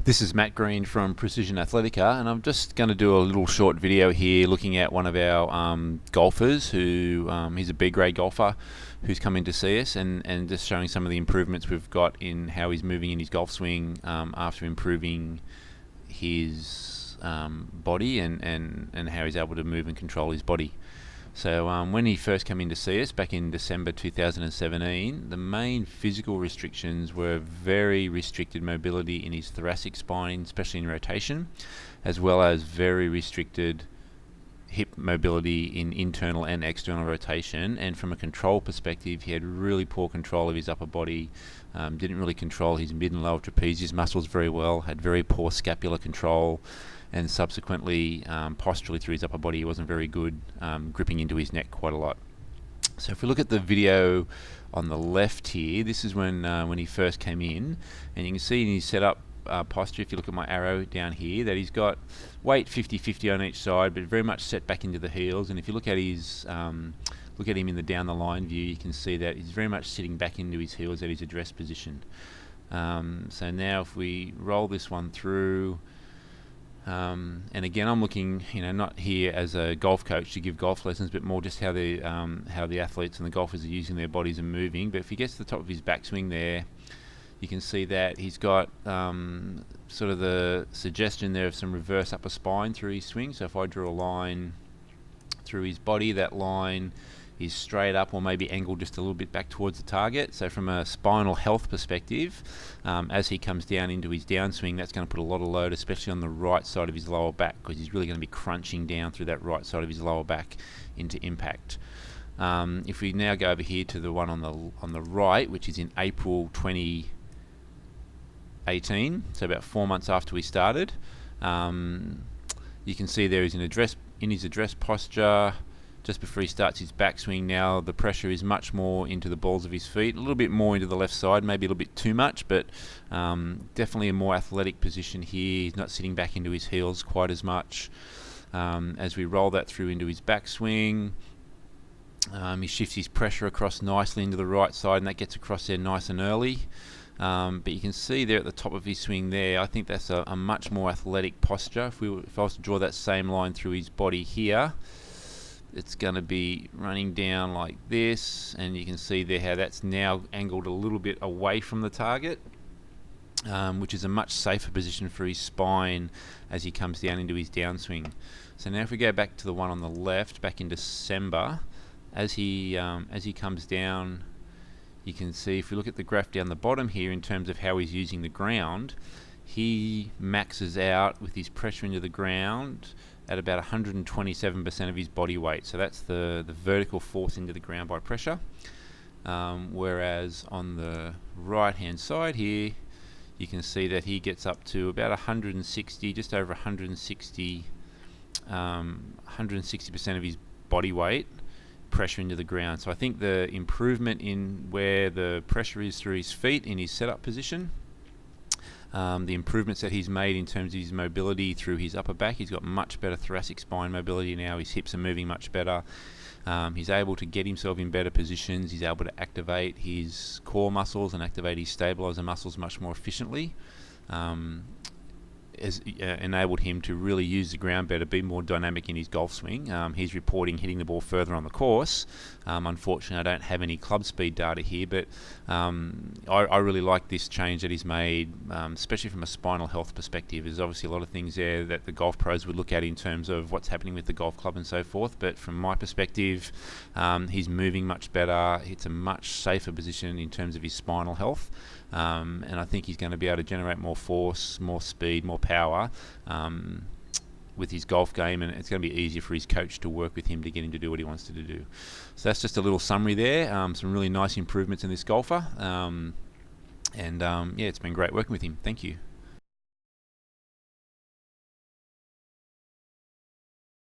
This is Matt Green from Precision Athletica, and I'm just going to do a little short video here looking at one of our golfers who he's a B grade golfer who's come in to see us, and just showing some of the improvements we've got in how he's moving in his golf swing after improving his body and how he's able to move and control his body. So when he first came in to see us back in December 2017, the main physical restrictions were very restricted mobility in his thoracic spine, especially in rotation, as well as very restricted hip mobility in internal and external rotation. And from a control perspective, he had really poor control of his upper body, didn't really control his mid and lower trapezius muscles very well, had very poor scapular control, and subsequently posturally through his upper body he wasn't very good, gripping into his neck quite a lot. So if we look at the video on the left here, this is when he first came in, and you can see in his setup posture, if you look at my arrow down here, that he's got weight 50-50 on each side, but very much set back into the heels. And if you look at his look at him in the down the line view, you can see that he's very much sitting back into his heels at his address position. So now if we roll this one through, and again, I'm looking, not here as a golf coach to give golf lessons, but more just how the athletes and the golfers are using their bodies and moving. But if he gets to the top of his backswing there, you can see that he's got sort of the suggestion there of some reverse upper spine through his swing. So if I draw a line through his body, that line is straight up or maybe angled just a little bit back towards the target. So from a spinal health perspective, as he comes down into his downswing, that's going to put a lot of load, especially on the right side of his lower back, because he's really going to be crunching down through that right side of his lower back into impact. If we now go over here to the one on the right, which is in April 2018, so about 4 months after we started, you can see there he's in his address posture. Just before he starts his backswing, now the pressure is much more into the balls of his feet, a little bit more into the left side, maybe a little bit too much, but definitely a more athletic position here. He's not sitting back into his heels quite as much. As we roll that through into his backswing, he shifts his pressure across nicely into the right side, and that gets across there nice and early. But you can see there at the top of his swing there, I think that's a much more athletic posture. If I was to draw that same line through his body here, it's going to be running down like this, and you can see there how that's now angled a little bit away from the target, which is a much safer position for his spine as he comes down into his downswing. So now if we go back to the one on the left, back in December, as he comes down, you can see if we look at the graph down the bottom here in terms of how he's using the ground, he maxes out with his pressure into the ground at about 127% of his body weight. So that's the vertical force into the ground by pressure. Whereas on the right hand side here, you can see that he gets up to about 160, just over 160, 160% of his body weight pressure into the ground. So I think the improvement in where the pressure is through his feet in his setup position, the improvements that he's made in terms of his mobility through his upper back, he's got much better thoracic spine mobility now, his hips are moving much better, he's able to get himself in better positions, he's able to activate his core muscles and activate his stabilizer muscles much more efficiently. Has enabled him to really use the ground better, be more dynamic in his golf swing. He's reporting hitting the ball further on the course. Unfortunately, I don't have any club speed data here, but I really like this change that he's made, especially from a spinal health perspective. There's obviously a lot of things there that the golf pros would look at in terms of what's happening with the golf club and so forth, but from my perspective, he's moving much better. It's a much safer position in terms of his spinal health, and I think he's going to be able to generate more force, more speed, more power with his golf game, and it's going to be easier for his coach to work with him to get him to do what he wants to do. So that's just a little summary there. Some really nice improvements in this golfer, and yeah, it's been great working with him. Thank you.